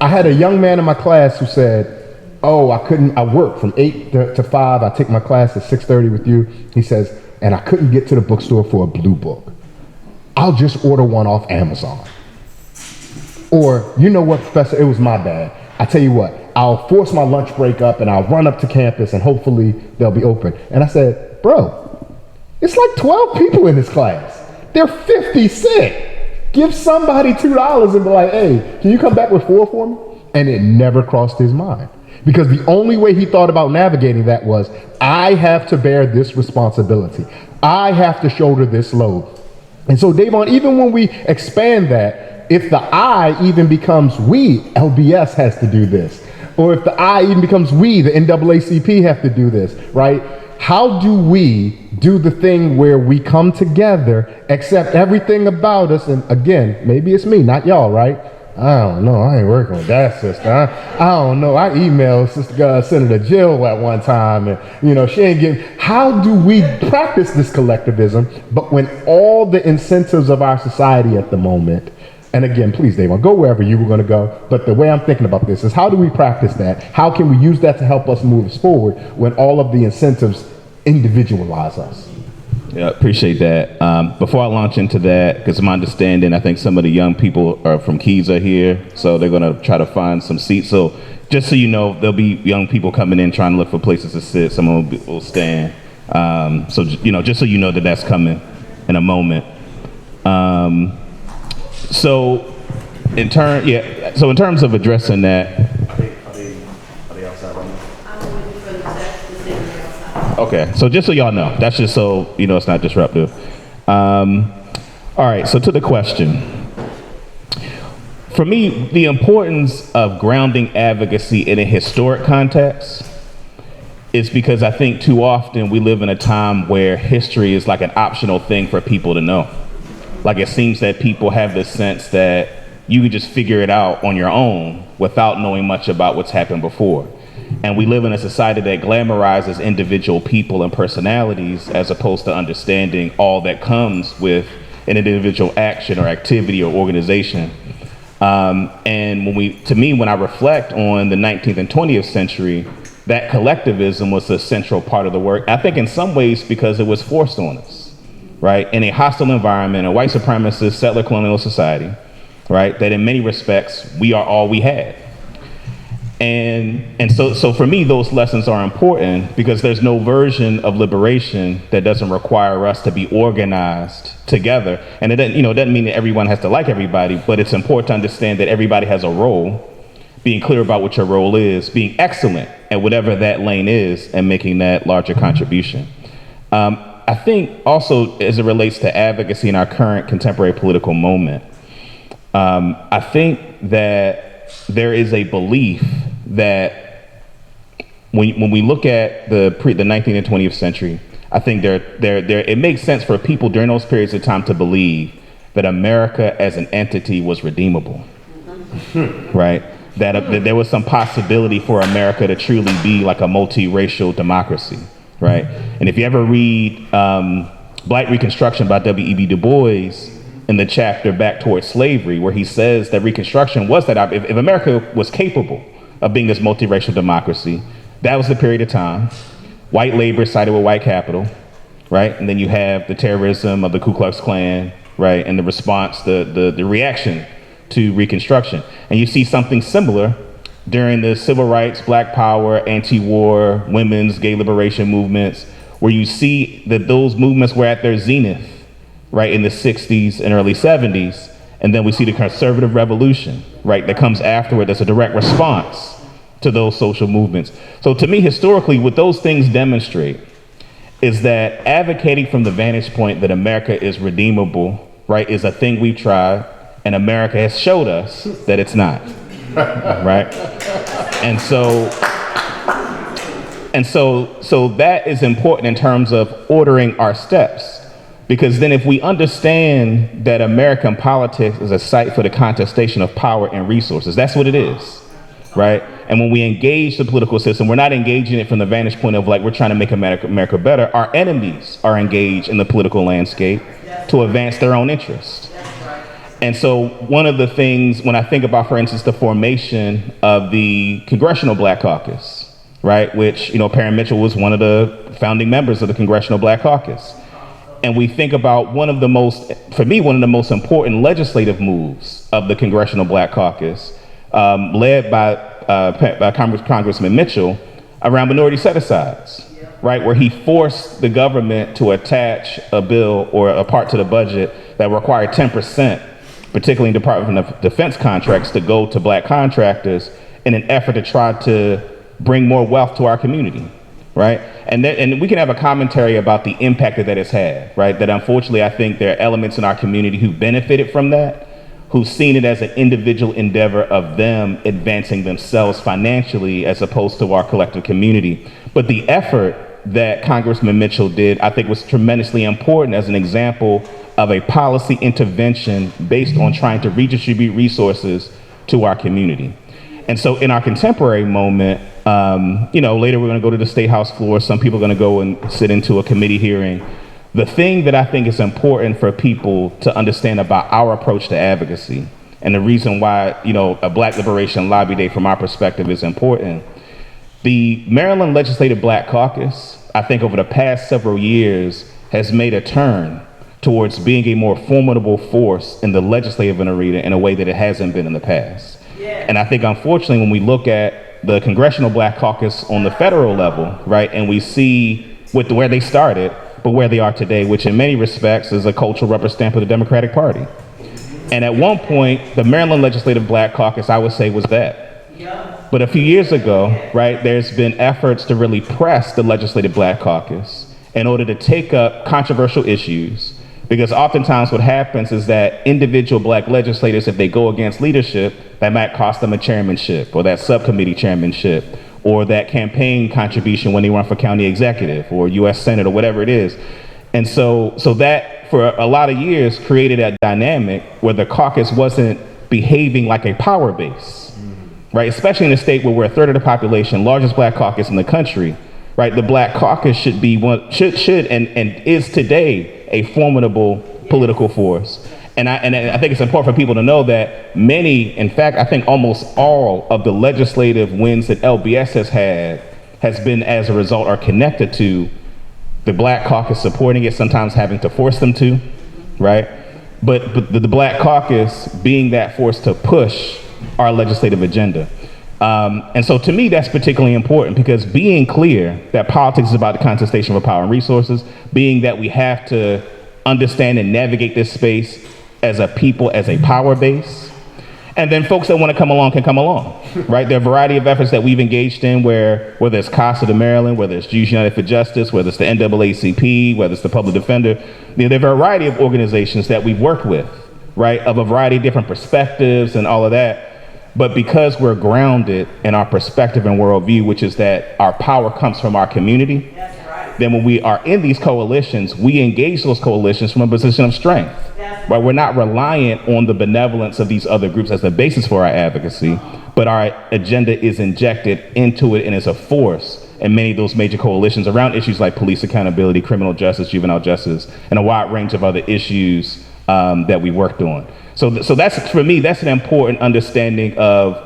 A: I had a young man in my class who said, I work from 8 to 5. I take my class at 6:30 with you. He says, and I couldn't get to the bookstore for a blue book. I'll just order one off Amazon. Or, you know what, Professor, it was my bad. I tell you what, I'll force my lunch break up and I'll run up to campus and hopefully they'll be open. And I said, bro, it's like 12 people in this class. They're 50 cents. Give somebody $2 and be like, hey, can you come back with 4 for me? And it never crossed his mind. Because the only way he thought about navigating that was, I have to bear this responsibility. I have to shoulder this load. And so, Dayvon, even when we expand that, if the I even becomes we, LBS has to do this. Or if the I even becomes we, the NAACP have to do this, right? How do we do the thing where we come together, accept everything about us, and again, maybe it's me, not y'all, right? I don't know. I ain't working with that sister. I don't know. I emailed Senator Jill at one time, and she ain't getting. How do we practice this collectivism? But when all the incentives of our society at the moment, and again, please, Dayvon, go wherever you were going to go. But the way I'm thinking about this is, how do we practice that? How can we use that to help us move us forward when all of the incentives individualize us?
E: Yeah, appreciate that. Before I launch into that, because my understanding, I think some of the young people are from Keys are here, so they're going to try to find some seats. So just so you know, there'll be young people coming in trying to look for places to sit. Some will stand. So just so you know that's coming in a moment. So in terms of addressing that. Are they outside right now? I'm waiting for the text to say they're outside. Okay, so just so y'all know, that's just so it's not disruptive. All right, so to the question. For me, the importance of grounding advocacy in a historic context is because I think too often we live in a time where history is like an optional thing for people to know. Like, it seems that people have this sense that you can just figure it out on your own without knowing much about what's happened before. And we live in a society that glamorizes individual people and personalities as opposed to understanding all that comes with an individual action or activity or organization. And when I reflect on the 19th and 20th century, that collectivism was a central part of the work. I think in some ways because it was forced on us. Right, in a hostile environment, a white supremacist settler colonial society, right, that in many respects we are all we had. And so for me, those lessons are important because there's no version of liberation that doesn't require us to be organized together. And it doesn't mean that everyone has to like everybody, but it's important to understand that everybody has a role, being clear about what your role is, being excellent at whatever that lane is, and making that larger contribution. I think also as it relates to advocacy in our current contemporary political moment, I think that there is a belief that when we look at the 19th and 20th century, I think it makes sense for people during those periods of time to believe that America as an entity was redeemable, right? That there was some possibility for America to truly be like a multiracial democracy, right? And if you ever read Black Reconstruction by W.E.B. Du Bois in the chapter Back Towards Slavery, where he says that Reconstruction was that if America was capable of being this multiracial democracy, that was the period of time. White labor sided with white capital, right? And then you have the terrorism of the Ku Klux Klan, right? And the response, the reaction to Reconstruction. And you see something similar during the civil rights, Black Power, anti-war, women's, gay liberation movements, where you see that those movements were at their zenith, right, in the 60s and early 70s. And then we see the conservative revolution, right, that comes afterward. That's a direct response to those social movements. So to me, historically, what those things demonstrate is that advocating from the vantage point that America is redeemable, right, is a thing we've tried, and America has showed us that it's not, right? And so that is important in terms of ordering our steps, because then if we understand that American politics is a site for the contestation of power and resources, that's what it is, right? And when we engage the political system, we're not engaging it from the vantage point of like, we're trying to make America better. Our enemies are engaged in the political landscape to advance their own interests. And so one of the things, when I think about, for instance, the formation of the Congressional Black Caucus, right, which, Parent Mitchell was one of the founding members of the Congressional Black Caucus. And we think about one of the most important legislative moves of the Congressional Black Caucus, led by Congressman Mitchell, around minority set-asides, right, where he forced the government to attach a bill or a part to the budget that required 10%, particularly in Department of Defense contracts, to go to Black contractors in an effort to try to bring more wealth to our community, right? And we can have a commentary about the impact that it's had, right? That unfortunately, I think there are elements in our community who benefited from that, who've seen it as an individual endeavor of them advancing themselves financially as opposed to our collective community. But the effort that Congressman Mitchell did, I think, was tremendously important as an example of a policy intervention based on trying to redistribute resources to our community. And so in our contemporary moment, later we're going to go to the State House floor. Some people are going to go and sit into a committee hearing. The thing that I think is important for people to understand about our approach to advocacy, and the reason why, a Black Liberation Lobby Day from our perspective is important. The Maryland Legislative Black Caucus, I think over the past several years, has made a turn towards being a more formidable force in the legislative arena in a way that it hasn't been in the past. Yeah. And I think, unfortunately, when we look at the Congressional Black Caucus on the federal level, right, and we see where they started, but where they are today, which in many respects is a cultural rubber stamp of the Democratic Party. And at one point, the Maryland Legislative Black Caucus, I would say, was that. Yeah. But a few years ago, right, there's been efforts to really press the Legislative Black Caucus in order to take up controversial issues. Because oftentimes what happens is that individual Black legislators, if they go against leadership, that might cost them a chairmanship or that subcommittee chairmanship or that campaign contribution when they run for county executive or U.S. Senate or whatever it is. And so that for a lot of years created a dynamic where the caucus wasn't behaving like a power base, right? Especially in a state where we're a third of the population, largest Black caucus in the country, right? The Black caucus should be and is today a formidable political force. And I think it's important for people to know that many, in fact, I think almost all of the legislative wins that LBS has had has been as a result or connected to the Black caucus supporting it, sometimes having to force them to, right? But the Black caucus being that force to push our legislative agenda. And so to me, that's particularly important because being clear that politics is about the contestation of power and resources, being that we have to understand and navigate this space as a people, as a power base, and then folks that want to come along can come along, right? There are a variety of efforts that we've engaged in whether it's CASA to Maryland, whether it's Jews United for Justice, whether it's the NAACP, whether it's the Public Defender. There are a variety of organizations that we've worked with, right, of a variety of different perspectives and all of that. But because we're grounded in our perspective and worldview, which is that our power comes from our community, then when we are in these coalitions, we engage those coalitions from a position of strength. Right? We're not reliant on the benevolence of these other groups as the basis for our advocacy, but our agenda is injected into it and is a force in many of those major coalitions around issues like police accountability, criminal justice, juvenile justice, and a wide range of other issues that we worked on. So that's, for me, that's an important understanding of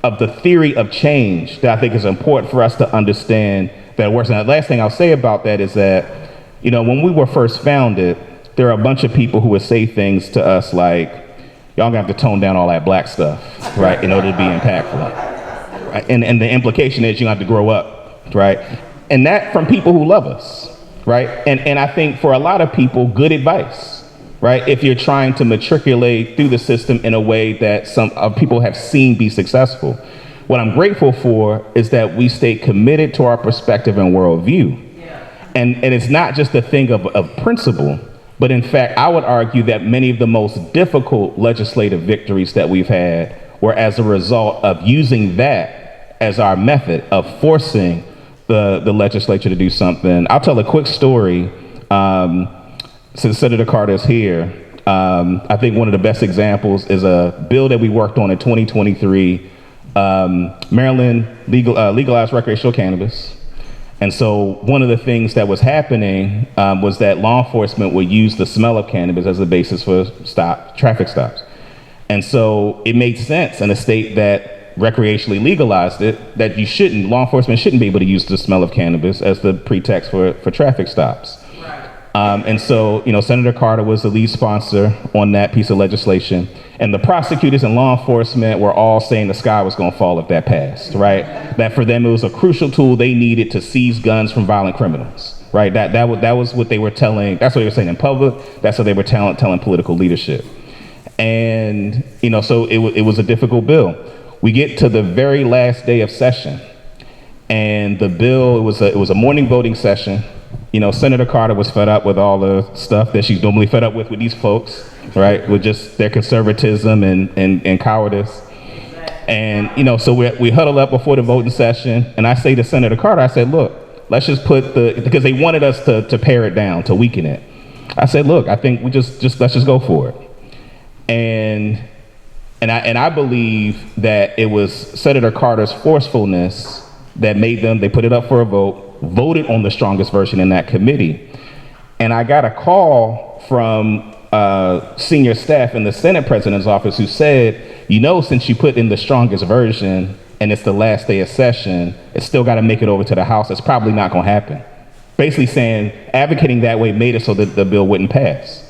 E: the theory of change that I think is important for us to understand that it works. And the last thing I'll say about that is that, you know, when we were first founded, there are a bunch of people who would say things to us like, y'all gonna have to tone down all that black stuff, right, in order to be impactful. Right? And the implication is you have to grow up, right? And that from people who love us, right? And I think for a lot of people, good advice, right? If you're trying to matriculate through the system in a way that some people have seen be successful. What I'm grateful for is that we stay committed to our perspective and worldview. And it's not just a thing of principle, but in fact, I would argue that many of the most difficult legislative victories that we've had were as a result of using that as our method of forcing the legislature to do something. I'll tell a quick story. Since Senator Carter is here, I think one of the best examples is a bill that we worked on in 2023. Maryland legalized recreational cannabis. And so one of the things that was happening was that law enforcement would use the smell of cannabis as a basis for traffic stops. And so it made sense in a state that recreationally legalized it, that law enforcement shouldn't be able to use the smell of cannabis as the pretext for traffic stops. And so, you know, Senator Carter was the lead sponsor on that piece of legislation. And the prosecutors and law enforcement were all saying the sky was going to fall if that passed, right? That for them, it was a crucial tool they needed to seize guns from violent criminals, right? That was what they were telling, that's what they were saying in public. That's what they were telling political leadership. And, you know, so it was a difficult bill. We get to the very last day of session. And the bill, it was a morning voting session. You know, Senator Carter was fed up with all the stuff that she's normally fed up with these folks, right? With just their conservatism and cowardice. And, you know, so we huddle up before the voting session. And I say to Senator Carter, I said, look, let's just because they wanted us to pare it down, to weaken it. I said, look, I think let's just go for it. And I believe that it was Senator Carter's forcefulness that made they put it up for a vote, voted on the strongest version in that committee. And I got a call from senior staff in the Senate president's office who said, you know, since you put in the strongest version and it's the last day of session, it's still got to make it over to the House. It's probably not going to happen. Basically saying, advocating that way made it so that the bill wouldn't pass.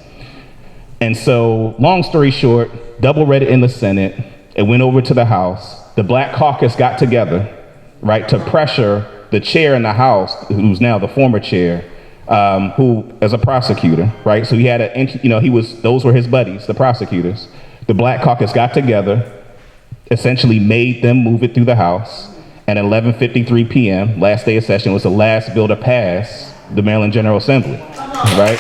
E: And so, long story short, double read it in the Senate. It went over to the House. The Black Caucus got together, right, to pressure the chair in the House, who's now the former chair, who as a prosecutor, right? So he had those were his buddies, the prosecutors. The Black Caucus got together, essentially made them move it through the House. And at 11:53 p.m., last day of session, was the last bill to pass the Maryland General Assembly, right?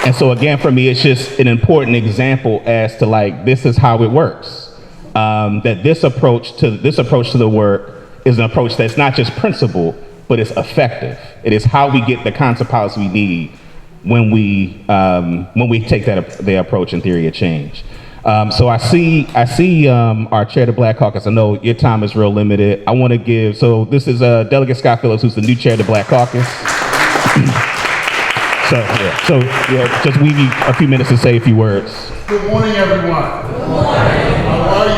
E: And so again, for me, it's just an important example as to this is how it works. That this approach to the work is an approach that's not just principled, but it's effective. It is how we get the kinds of policy we need when we take the approach in theory of change. So I see our chair of the Black Caucus. I know your time is real limited. I want to give, so this is Delegate Scott Phillips, who's the new chair of the Black Caucus. So just leave you a few minutes to say a few words.
F: Good morning, everyone. Good morning. How are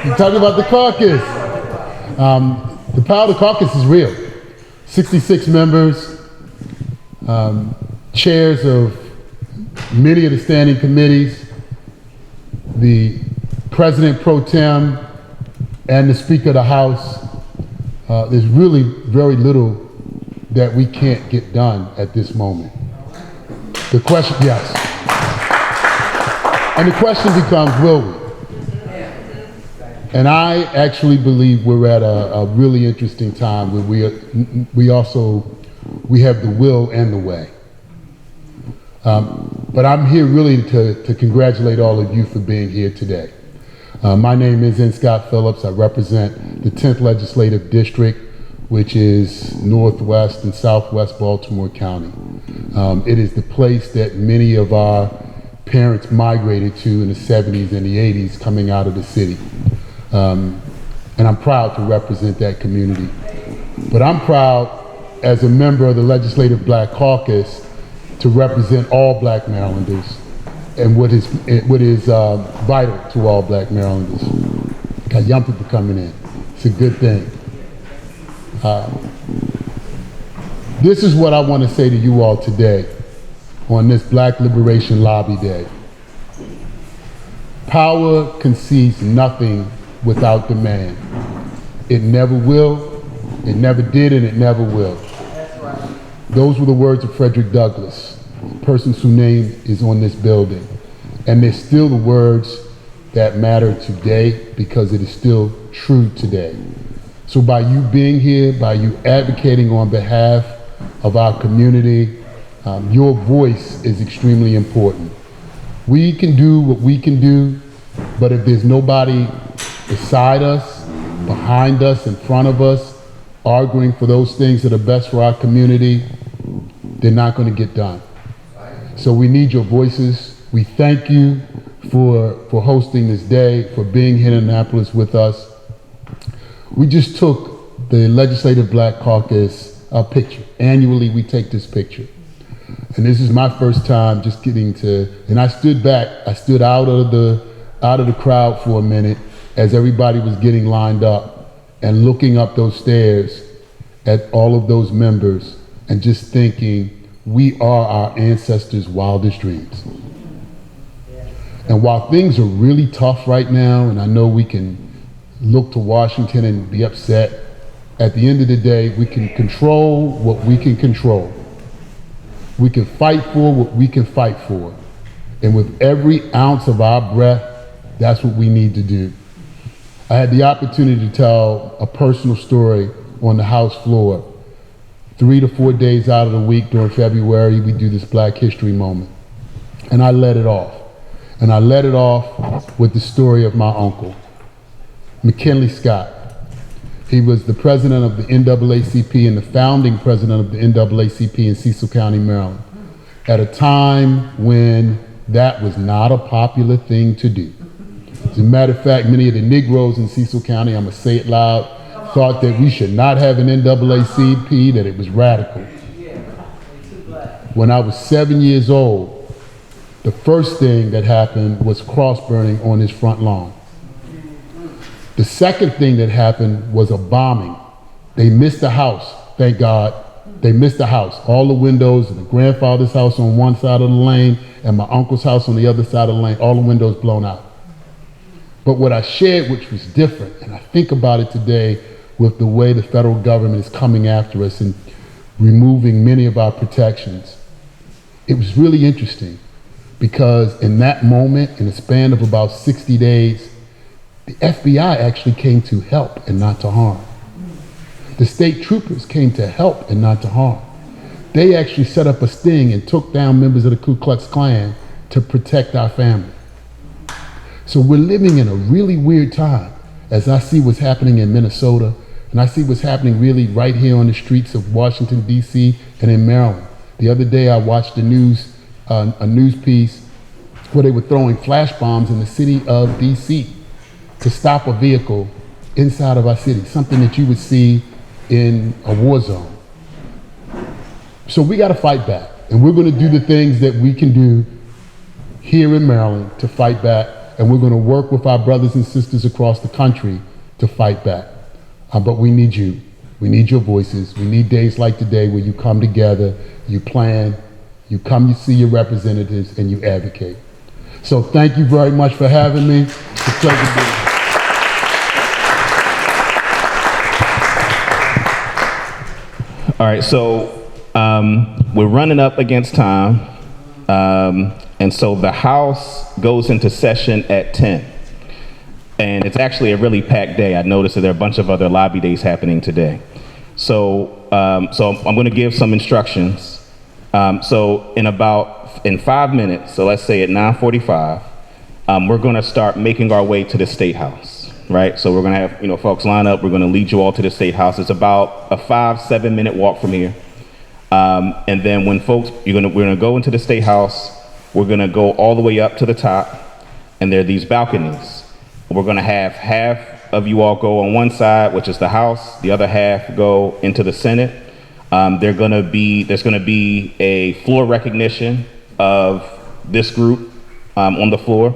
F: you? You're talking about the caucus. The power of the caucus is real. 66 members, chairs of many of the standing committees, the president pro tem, and the Speaker of the House. There's really very little that we can't get done at this moment. The question, yes. And the question becomes, will we? And I actually believe we're at a really interesting time where we have the will and the way. But I'm here really to congratulate all of you for being here today. My name is N. Scott Phillips. I represent the 10th Legislative District, which is Northwest and Southwest Baltimore County. It is the place that many of our parents migrated to in the 70s and the 80s coming out of the city. And I'm proud to represent that community. But I'm proud as a member of the Legislative Black Caucus to represent all Black Marylanders and what is vital to all Black Marylanders. Got young people coming in. It's a good thing. This is what I want to say to you all today on this Black Liberation Lobby Day. Power concedes nothing without demand. It never will, it never did, and it never will. That's right. Those were the words of Frederick Douglass, the person whose name is on this building. And they're still the words that matter today because it is still true today. So by you being here, by you advocating on behalf of our community, your voice is extremely important. We can do what we can do, but if there's nobody beside us, behind us, in front of us, arguing for those things that are best for our community, they're not going to get done. So we need your voices. We thank you for hosting this day, for being here in Annapolis with us. We just took the Legislative Black Caucus picture. Annually, we take this picture. And this is my first time just getting to, and I stood back, I stood out of the crowd for a minute as everybody was getting lined up and looking up those stairs at all of those members and just thinking, we are our ancestors' wildest dreams. And while things are really tough right now, and I know we can look to Washington and be upset, at the end of the day, we can control what we can control. We can fight for what we can fight for. And with every ounce of our breath, that's what we need to do. I had the opportunity to tell a personal story on the House floor. 3 to 4 days out of the week during February, we do this Black History Moment. And I let it off. And I let it off with the story of my uncle, McKinley Scott. He was the president of the NAACP and the founding president of the NAACP in Cecil County, Maryland, at a time when that was not a popular thing to do. As a matter of fact, many of the Negroes in Cecil County, I'm gonna say it loud, thought that we should not have an NAACP, that it was radical. When I was 7 years old, the first thing that happened was cross burning on his front lawn. The second thing that happened was a bombing. They missed the house, thank God. They missed the house. All the windows, and the grandfather's house on one side of the lane, and my uncle's house on the other side of the lane, all the windows blown out. But what I shared, which was different, and I think about it today with the way the federal government is coming after us and removing many of our protections, it was really interesting because in that moment, in a span of about 60 days, the FBI actually came to help and not to harm. The state troopers came to help and not to harm. They actually set up a sting and took down members of the Ku Klux Klan to protect our family. So we're living in a really weird time as I see what's happening in Minnesota, and I see what's happening really right here on the streets of Washington, D.C. and in Maryland. The other day I watched a news piece where they were throwing flash bombs in the city of D.C. to stop a vehicle inside of our city, something that you would see in a war zone. So we got to fight back, and we're going to do the things that we can do here in Maryland to fight back, and we're going to work with our brothers and sisters across the country to fight back. But we need you. We need your voices. We need days like today where you come together, you plan, you come, you see your representatives, and you advocate. So thank you very much for having me. It's a pleasure being here.
E: All right, so we're running up against time, and so the House goes into session at 10. And it's actually a really packed day. I noticed that there are a bunch of other lobby days happening today. So I'm going to give some instructions. So in 5 minutes, so let's say at 9:45, we're going to start making our way to the State House, right? So we're going to have, folks line up. We're going to lead you all to the State House. It's about a 5-7 minute walk from here. And then when folks, we're going to go into the State House. We're going to go all the way up to the top, and there are these balconies. We're going to have half of you all go on one side, which is the House. The other half go into the Senate. There's going to be a floor recognition of this group on the floor.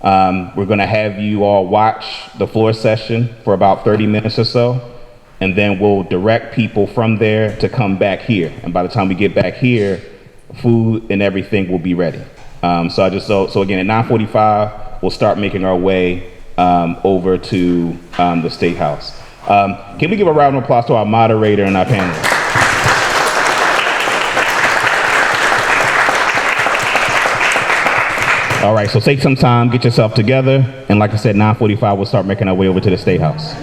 E: We're going to have you all watch the floor session for about 30 minutes or so, and then we'll direct people from there to come back here. And by the time we get back here, food and everything will be ready. So again, at 9:45, we'll start making our way over to the State House. Can we give a round of applause to our moderator and our panelists? All right, so take some time, get yourself together, and like I said, 9:45, we'll start making our way over to the State House.